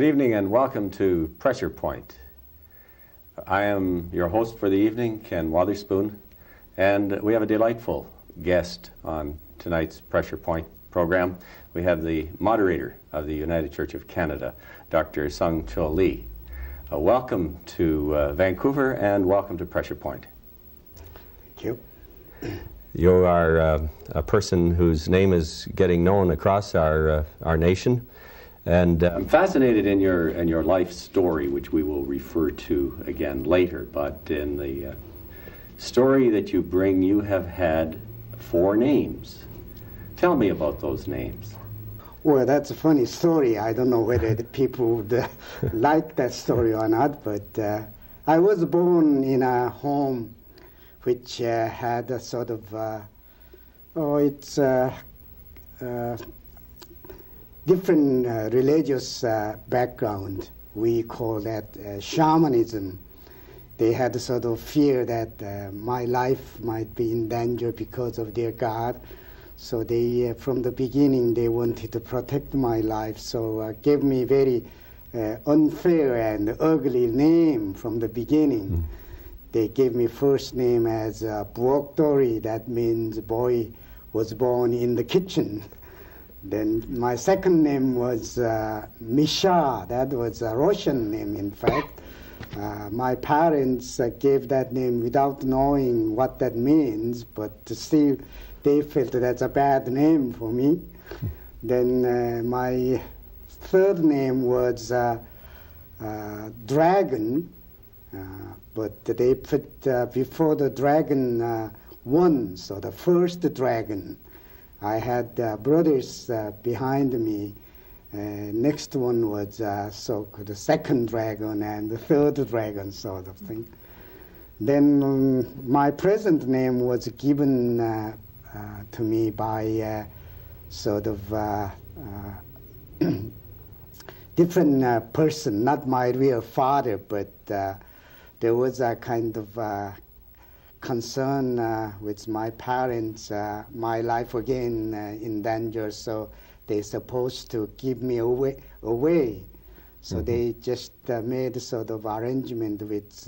evening and welcome to Pressure Point. I am your host for the evening, Ken Wotherspoon, and we have a delightful guest on tonight's Pressure Point program. We have the moderator of the United Church of Canada, Dr. Chul Lee. Welcome to Vancouver and welcome to Pressure Point. Thank you. You are a person whose name is getting known across our nation. And I'm fascinated in your life story, which we will refer to again later. But in the story that you bring, you have had 4 names. Tell me about those names. Well, that's a funny story. I don't know whether the people would like that story or not, but I was born in a home which had a sort of, different religious background. We call that shamanism. They had a sort of fear that my life might be in danger because of their God. So they, from the beginning, they wanted to protect my life. So gave me very unfair and ugly name from the beginning. Mm. They gave me first name as Buokdori. That means boy was born in the kitchen. Then my second name was Misha. That was a Russian name, in fact. My parents gave that name without knowing what that means, but still they felt that's a bad name for me. Then my third name was Dragon, but they put before the dragon one, so the first dragon. I had brothers behind me. Next one was the second dragon and the third dragon sort of thing. Then my present name was given to me by different person, not my real father, but there was a kind of concern with my parents, my life again in danger, so they're supposed to give me away. So they just made a sort of arrangement with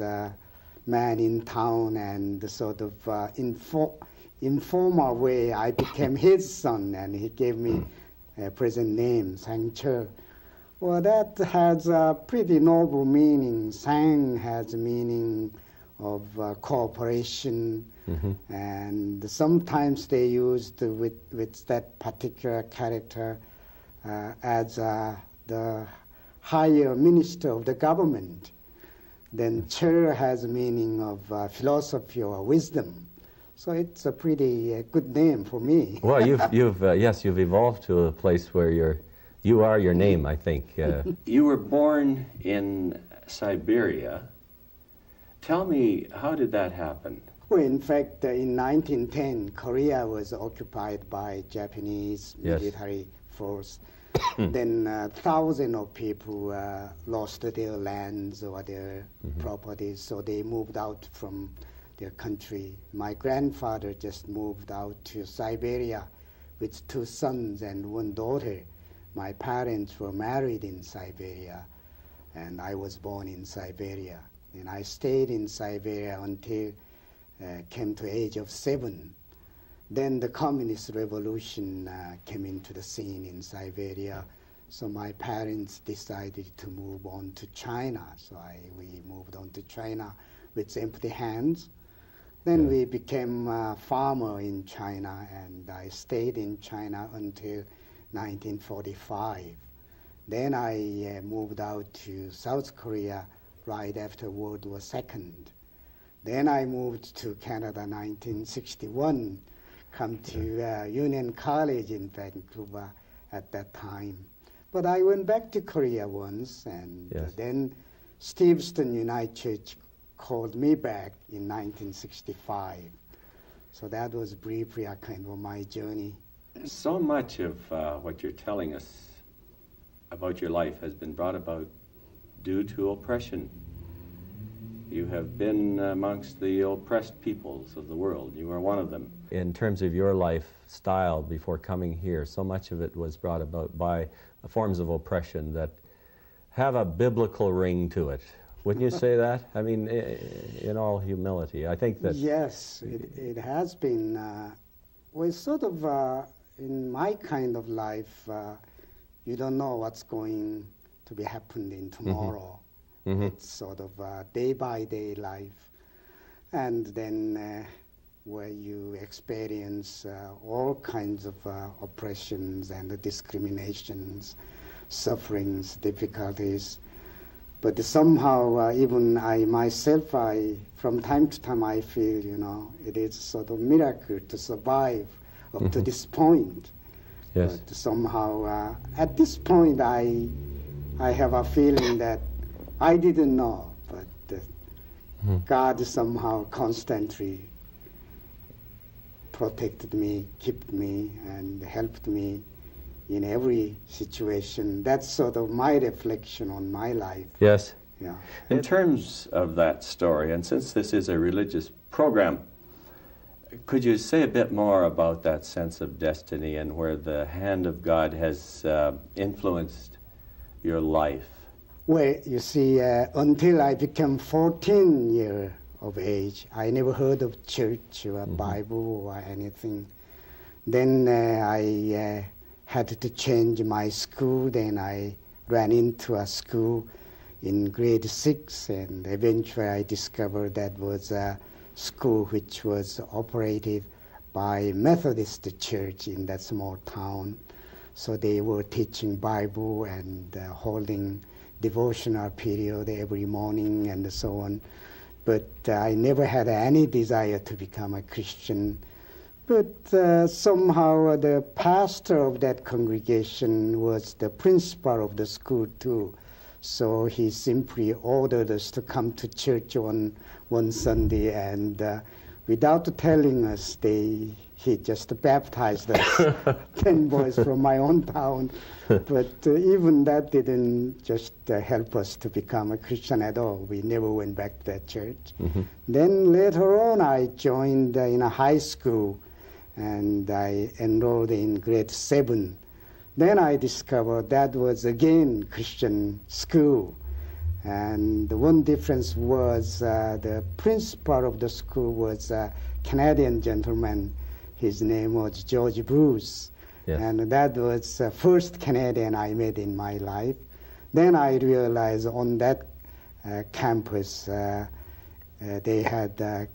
man in town, and sort of informal way I became his son, and he gave me a present name, Sang Che. Well, that has a pretty noble meaning. Sang has meaning of cooperation, and sometimes they used with that particular character as the higher minister of the government. Then Che has meaning of philosophy or wisdom. So it's a pretty good name for me. Well, you've evolved to a place where you are your name, I think. You were born in Siberia. Tell me, how did that happen? Well, in fact, in 1910, Korea was occupied by Japanese military force. Then thousands of people lost their lands or their properties, so they moved out from their country. My grandfather just moved out to Siberia with 2 sons and 1 daughter. My parents were married in Siberia, and I was born in Siberia. And I stayed in Siberia until came to age of 7. Then the communist revolution came into the scene in Siberia. So my parents decided to move on to China. So we moved on to China with empty hands. Then we became a farmer in China, and I stayed in China until 1945. Then I moved out to South Korea right after World War II. Then I moved to Canada 1961, come to Union College in Vancouver at that time. But I went back to Korea once, and then Steveston United Church called me back in 1965. So that was briefly a kind of my journey. So much of what you're telling us about your life has been brought about due to oppression. You have been amongst the oppressed peoples of the world. You are one of them. In terms of your lifestyle before coming here, so much of it was brought about by forms of oppression that have a biblical ring to it. Wouldn't you say that? I mean, in all humility, I think that... Yes, it has been. Well, sort of, in my kind of life, you don't know what's going to be happening tomorrow. Mm-hmm. It's sort of day-by-day life. And then where you experience all kinds of oppressions and discriminations, sufferings, difficulties. But somehow, even I myself, from time to time, I feel, it is sort of miracle to survive up to this point. Yes. But somehow, at this point, I have a feeling that I didn't know, but God somehow constantly protected me, kept me, and helped me in every situation. That's sort of my reflection on my life. Yes. Yeah. In terms of that story, and since this is a religious program, could you say a bit more about that sense of destiny and where the hand of God has influenced your life? Well, you see, until I became 14 years of age, I never heard of church or Bible or anything. Then I had to change my school. Then I ran into a school in grade 6, and eventually I discovered that was a school which was operated by Methodist church in that small town. So they were teaching Bible and holding devotional period every morning and so on. But I never had any desire to become a Christian. But somehow the pastor of that congregation was the principal of the school too. So he simply ordered us to come to church on one Sunday, and without telling us, he just baptized us, 10 boys from my own town. But even that didn't just help us to become a Christian at all. We never went back to that church. Mm-hmm. Then later on, I joined in a high school, and I enrolled in grade 7. Then I discovered that was again Christian school. And the one difference was the principal of the school was a Canadian gentleman. His name was George Bruce. Yes. And that was the first Canadian I met in my life. Then I realized on that campus they had a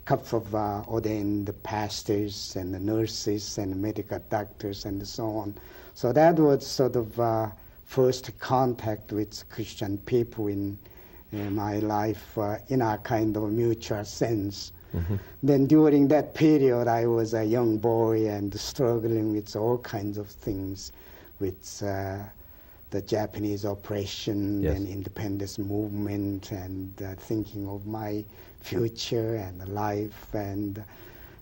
couple of ordained pastors and nurses and medical doctors and so on. So that was sort of first contact with Christian people in my life in a kind of mutual sense. Mm-hmm. Then during that period, I was a young boy and struggling with all kinds of things, with the Japanese oppression yes. and independence movement, and thinking of my future and life. And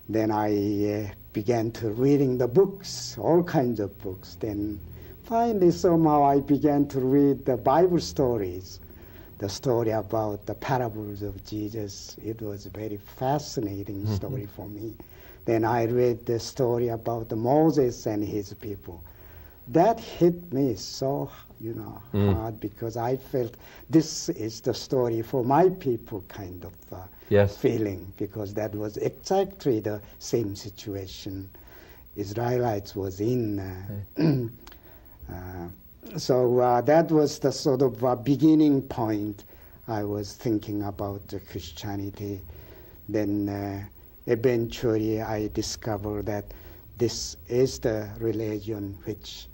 then I began to reading the books, all kinds of books. Then finally, somehow, I began to read the Bible stories, the story about the parables of Jesus. It was a very fascinating story for me. Then I read the story about Moses and his people. That hit me so, hard, because I felt this is the story for my people kind of yes. feeling, because that was exactly the same situation Israelites was in. So that was the sort of beginning point. I was thinking about Christianity. Then eventually I discovered that this is the religion which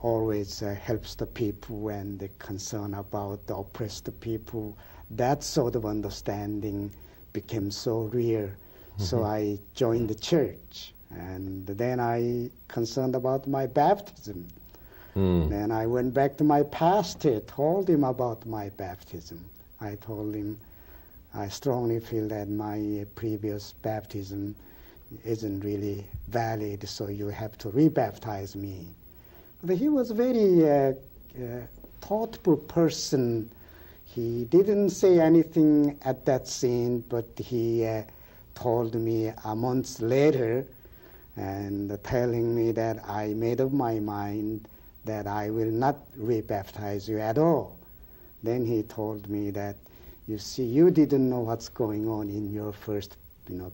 always helps the people and the concern about the oppressed people. That sort of understanding became so real. Mm-hmm. So I joined the church, and then I concerned about my baptism. Then I went back to my pastor, told him about my baptism. I told him, I strongly feel that my previous baptism isn't really valid, so you have to rebaptize me. But he was a very thoughtful person. He didn't say anything at that scene, but he told me a month later, and telling me that I made up my mind that I will not rebaptize you at all. Then he told me that, you see, you didn't know what's going on in your first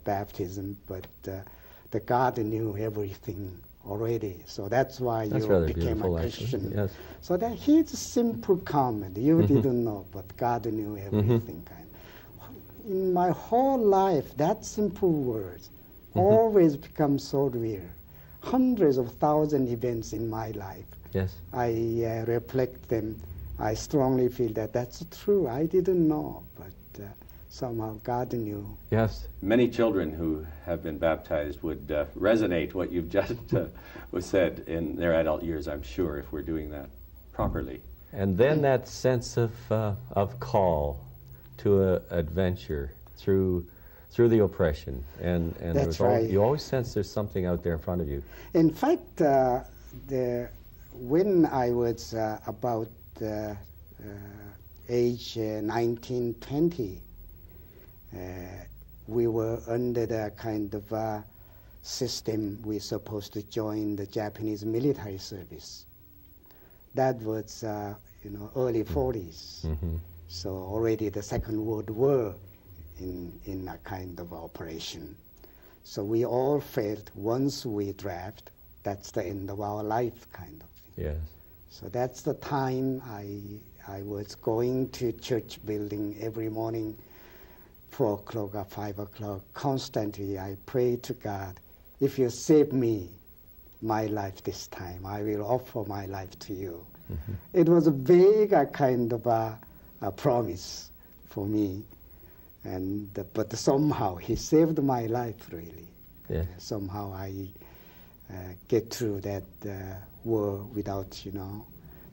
baptism, but the God knew everything already. So that's why you became a Christian. Yes. So that he's a simple comment. You didn't know, but God knew everything. In my whole life, that simple words always become so real. Hundreds of thousand events in my life. Yes. I reflect them. I strongly feel that that's true. I didn't know, but somehow God knew. Yes. Many children who have been baptized would resonate what you've just said in their adult years, I'm sure, if we're doing that properly. And then that sense of call to adventure through the oppression, and that's right. You always sense there's something out there in front of you. In fact, when I was about age 19, 20, we were under the kind of system we're supposed to join the Japanese military service. That was early 40s. Mm-hmm. So already the Second World War in a kind of operation. So we all felt once we draft, that's the end of our life kind of thing. Yes. So that's the time I was going to church building every morning, 4 o'clock or 5 o'clock. Constantly I pray to God, if you save me, my life this time, I will offer my life to you. Mm-hmm. It was a vague kind of a promise for me, but somehow he saved my life, really. Yeah. Somehow I get through that war without,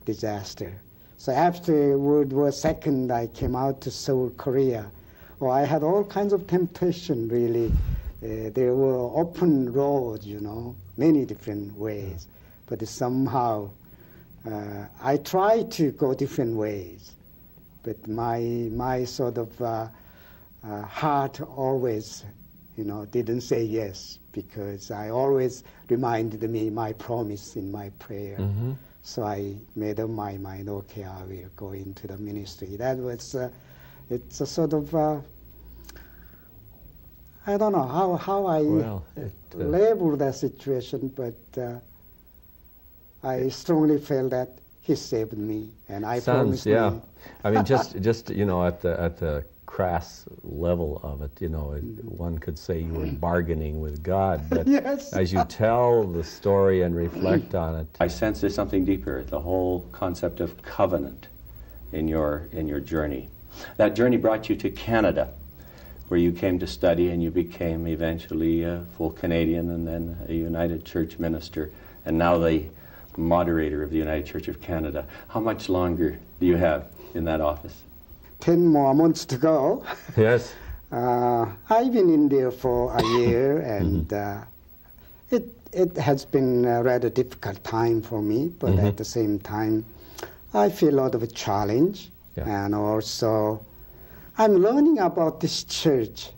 disaster. So after World War II, I came out to Seoul, Korea. I had all kinds of temptation, really. There were open roads, many different ways. But somehow I tried to go different ways. But my sort of heart always, didn't say yes, because I always reminded me my promise in my prayer. Mm-hmm. So I made up my mind, okay, I will go into the ministry. That was, it's a sort of, I don't know how I label that situation, but I strongly felt that he saved me, and I promised me. I mean, just at the crass level of it, one could say you were bargaining with God, but yes. As you tell the story and reflect on it, I sense there's something deeper, the whole concept of covenant in your journey. That journey brought you to Canada, where you came to study, and you became eventually a full Canadian and then a United Church minister, and now the moderator of the United Church of Canada. How much longer do you have in that office? 10 more months to go. Yes. I've been in there for a year, and it has been a rather difficult time for me, but at the same time, I feel a lot of a challenge, and also I'm learning about this church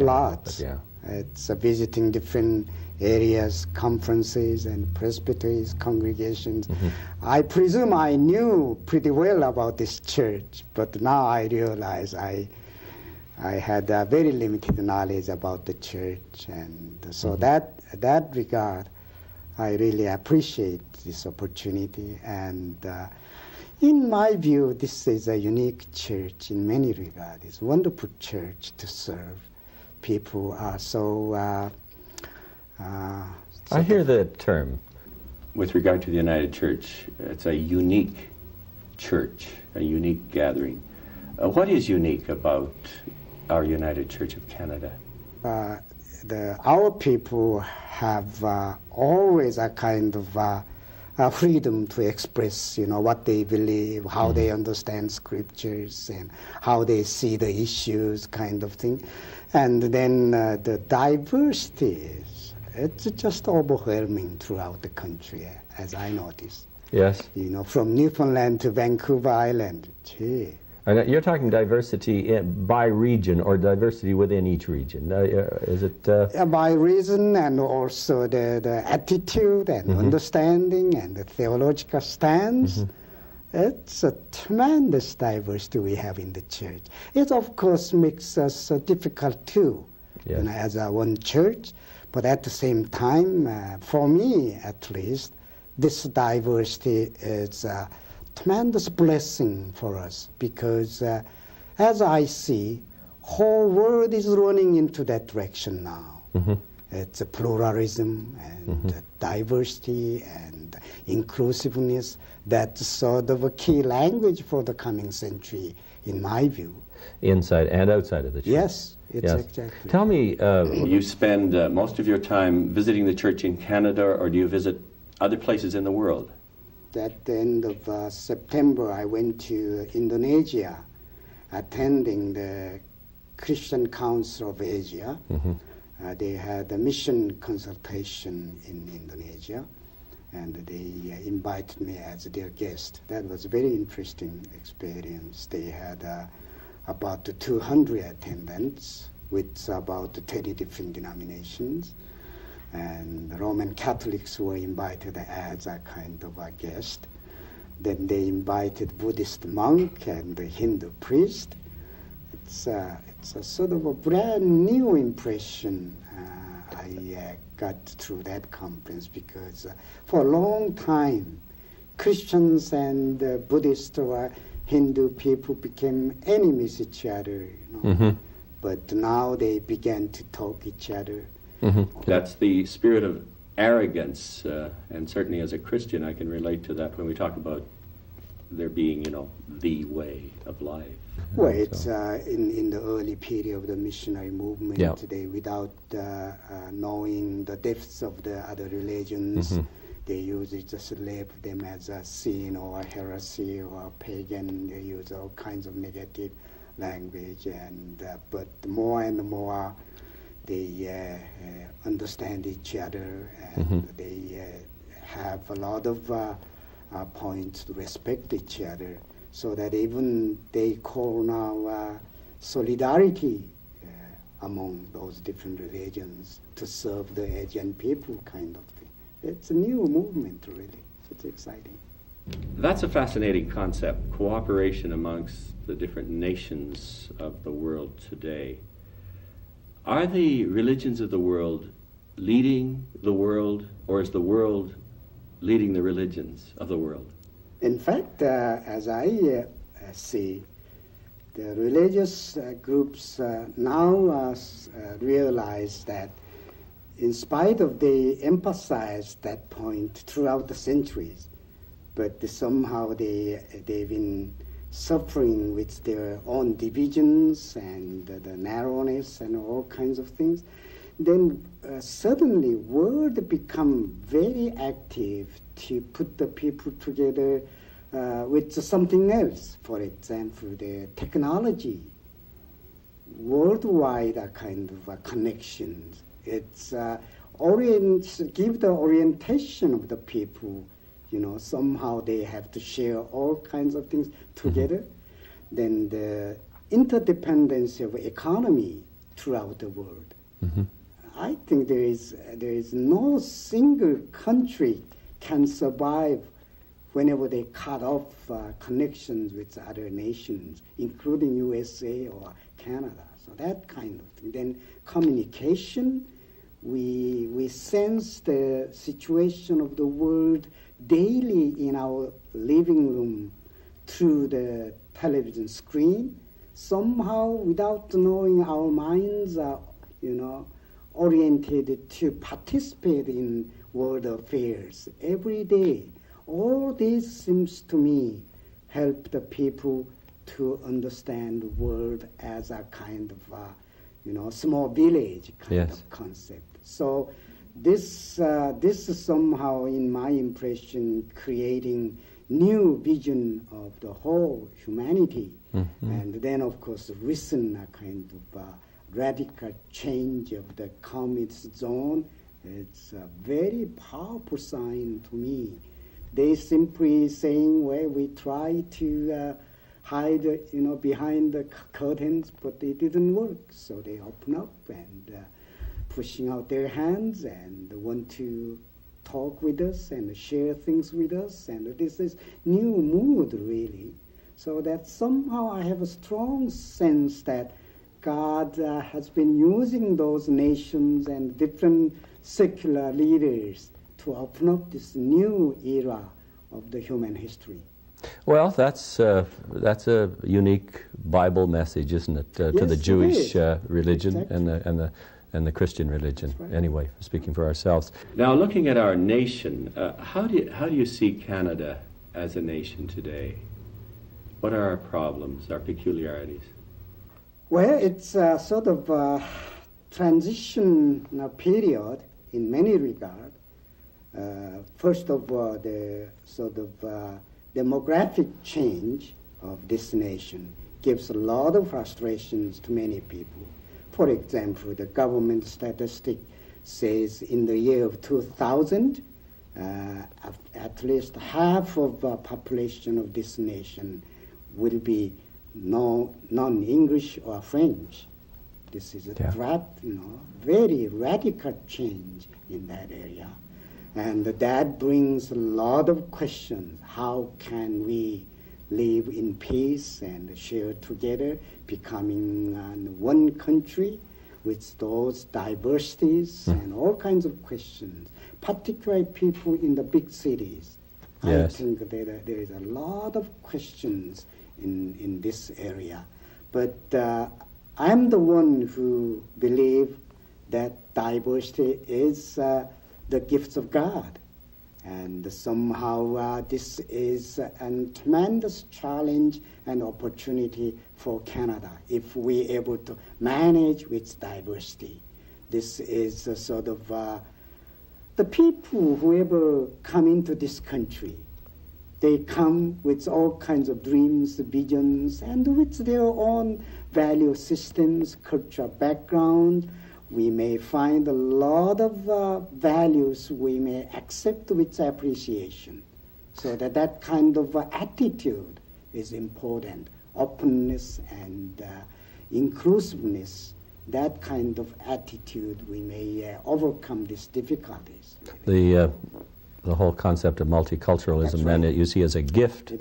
lots. Yeah. It's visiting different areas, conferences and presbyteries, congregations. Mm-hmm. I presume I knew pretty well about this church, but now I realize I had a very limited knowledge about the church, and so that regard, I really appreciate this opportunity. And in my view, this is a unique church in many regards. It's a wonderful church to serve. People are so... I hear the term. With regard to the United Church, it's a unique church, a unique gathering. What is unique about our United Church of Canada? Our people have always a kind of freedom to express, what they believe, how they understand scriptures, and how they see the issues, kind of thing. And then the diversity it's just overwhelming throughout the country, as I noticed. Yes. From Newfoundland to Vancouver Island. Gee. And you're talking diversity by region or diversity within each region. Is it? By reason and also the attitude and understanding and the theological stance. It's a tremendous diversity we have in the church. It, of course, makes us difficult too, as one church. But at the same time, for me at least, this diversity is a tremendous blessing for us because, as I see, whole world is running into that direction now. It's a pluralism and diversity and inclusiveness. That's sort of a key language for the coming century, in my view. Inside and outside of the church. Yes, exactly. Tell me... you spend most of your time visiting the church in Canada, or do you visit other places in the world? At the end of September, I went to Indonesia, attending the Christian Council of Asia. They had a mission consultation in Indonesia, and they invited me as their guest. That was a very interesting experience. They had about 200 attendants with about 30 different denominations, and Roman Catholics were invited as a kind of a guest. Then they invited Buddhist monk and the Hindu priest. It's a sort of a brand new impression I got through that conference because for a long time Christians and Buddhist or Hindu people became enemies each other. But now they began to talk each other. That's the spirit of arrogance, and certainly as a Christian I can relate to that when we talk about there being, the way of life. Well, it's in the early period of the missionary movement today, without knowing the depths of the other religions, they usually just label them as a sin or a heresy or a pagan. They use all kinds of negative language, and but more and more they understand each other, and they have a lot of points to respect each other, so that even they call now solidarity among those different religions to serve the Asian people kind of thing. It's a new movement, really. It's exciting. That's a fascinating concept, cooperation amongst the different nations of the world today. Are the religions of the world leading the world, or is the world leading the religions of the world? In fact, as I see, the religious groups now realize that in spite of they emphasize that point throughout the centuries, but somehow they've been suffering with their own divisions and the narrowness and all kinds of things. Then suddenly world become very active to put the people together with something else. For example, the technology, worldwide kind of connections. It's give the orientation of the people. Somehow they have to share all kinds of things together. Then the interdependency of economy throughout the world. I think there is no single country can survive whenever they cut off connections with other nations, including USA or Canada. So that kind of thing. Then communication, we sense the situation of the world daily in our living room through the television screen. Somehow, without knowing, our minds are, oriented to participate in world affairs every day. All this seems to me help the people to understand the world as a kind of, small village kind of concept. So this is somehow, in my impression, creating new vision of the whole humanity. And then, of course, recent kind of radical change of the communist zone. It's a very powerful sign to me. They simply saying, well, we try to hide, behind the curtains, but it didn't work. So they open up and pushing out their hands and want to talk with us and share things with us. And this is new mood, really. So that somehow I have a strong sense that God has been using those nations and different secular leaders to open up this new era of the human history. Well, that's a unique Bible message, isn't it, to the Jewish religion exactly. and the Christian religion. Right. Anyway, speaking for ourselves. Now, looking at our nation, how do you see Canada as a nation today? What are our problems, our peculiarities? Well, it's a sort of a transition period in many regards. First of all, the sort of demographic change of this nation gives a lot of frustrations to many people. For example, the government statistic says in the year of 2000, at least half of the population of this nation will be non-English or French. This is a drop, very radical change in that area. And that brings a lot of questions. How can we live in peace and share together, becoming one country with those diversities and all kinds of questions, particularly people in the big cities. Yes. I think there is a lot of questions in this area. But I'm the one who believe that diversity is the gifts of God. And somehow this is a tremendous challenge and opportunity for Canada if we're able to manage with diversity. This is a sort of the people who ever come into this country, they come with all kinds of dreams, visions, and with their own value systems, cultural background. We may find a lot of values we may accept with appreciation. So that kind of attitude is important. Openness and inclusiveness, that kind of attitude, we may overcome these difficulties. The whole concept of multiculturalism, Right. then you see as a gift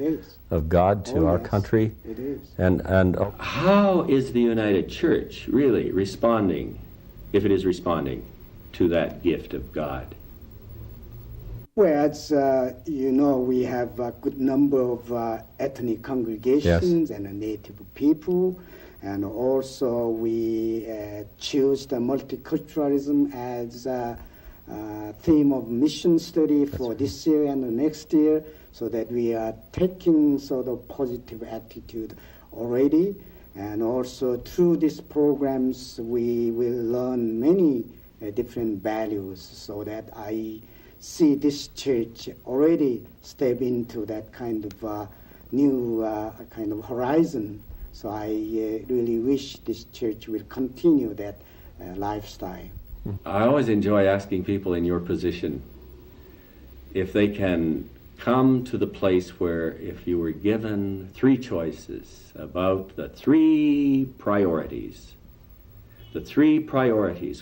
of God to our country. It is. And How is the United Church really responding, if it is responding, to that gift of God? Well, as we have a good number of ethnic congregations and native people, and also we choose the multiculturalism as a theme of mission study for this year and the next year, so that we are taking sort of positive attitude already. And also through these programs, we will learn many different values, so that I see this church already step into that kind of new kind of horizon. So I really wish this church will continue that lifestyle. I always enjoy asking people in your position if they can come to the place where, if you were given three choices about the three priorities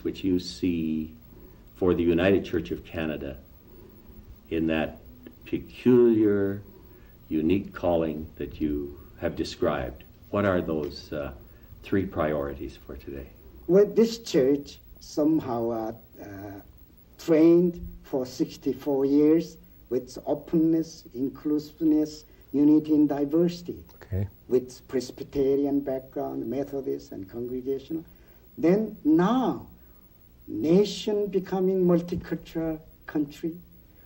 which you see for the United Church of Canada in that peculiar, unique calling that you have described, what are those three priorities for today? Well, this church somehow trained for 64 years with openness, inclusiveness, unity and diversity, with Presbyterian background, Methodist and Congregational. Then now, nation becoming multicultural country,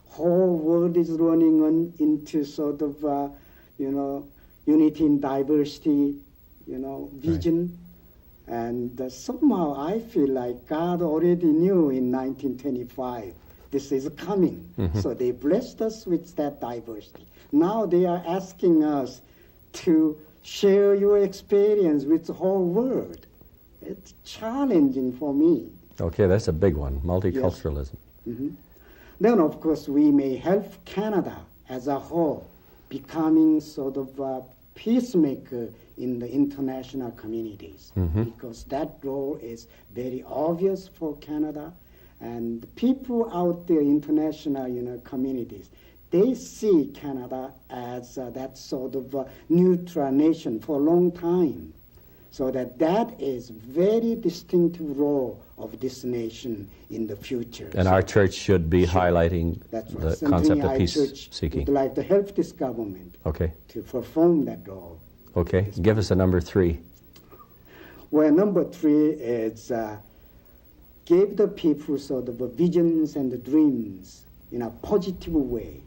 whole world is running on into sort of, unity and diversity, vision. Right. And somehow I feel like God already knew in 1925 this is coming. Mm-hmm. So they blessed us with that diversity. Now they are asking us to share your experience with the whole world. It's challenging for me. Okay, that's a big one, multiculturalism. Yes. Mm-hmm. Then, of course, we may help Canada as a whole becoming sort of peacemaker in the international communities, because that role is very obvious for Canada. And people out there, international communities, they see Canada as that sort of neutral nation for a long time. So that is very distinctive role of this nation in the future. And our church should be highlighting That's the right. concept of Church peace-seeking. would like to help this government to perform that role. Okay, give us a number 3. Well, number 3 is give the people sort of visions and dreams in a positive way.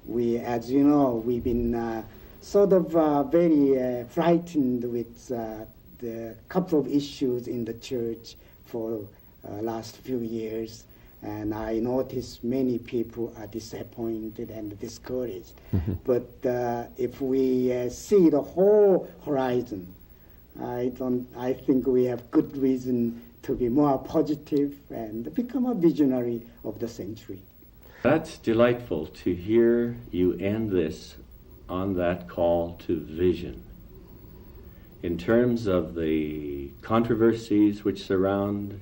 We, as you know, we've been sort of very frightened with the couple of issues in the church for last few years, and I notice many people are disappointed and discouraged. But if we see the whole horizon, I think we have good reason to be more positive and become a visionary of the century. That's delightful to hear you end this on that call to vision. In terms of the controversies which surround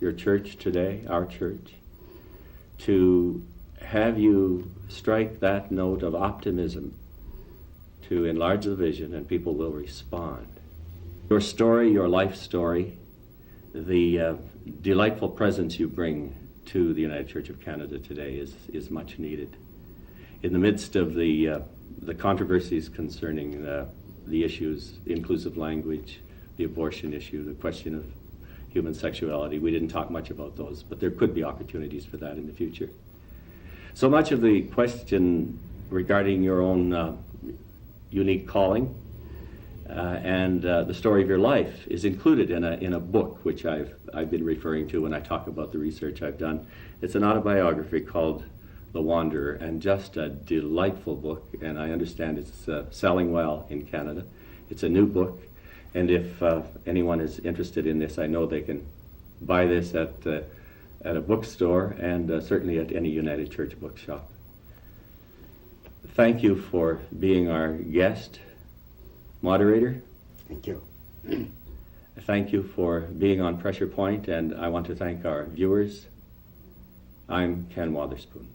your church today, our church, to have you strike that note of optimism to enlarge the vision, and people will respond. Your story, your life story, the delightful presence you bring to the United Church of Canada today is much needed. In the midst of the controversies concerning the issues, the inclusive language, the abortion issue, the question of human sexuality, we didn't talk much about those, but there could be opportunities for that in the future. So much of the question regarding your own unique calling and the story of your life is included in a book which I've been referring to when I talk about the research I've done. It's an autobiography called The Wanderer, and just a delightful book, and I understand it's selling well in Canada. It's a new book, and if anyone is interested in this, I know they can buy this at a bookstore and certainly at any United Church bookshop. Thank you for being our guest, Moderator. Thank you. Thank you for being on Pressure Point, and I want to thank our viewers. I'm Ken Wotherspoon.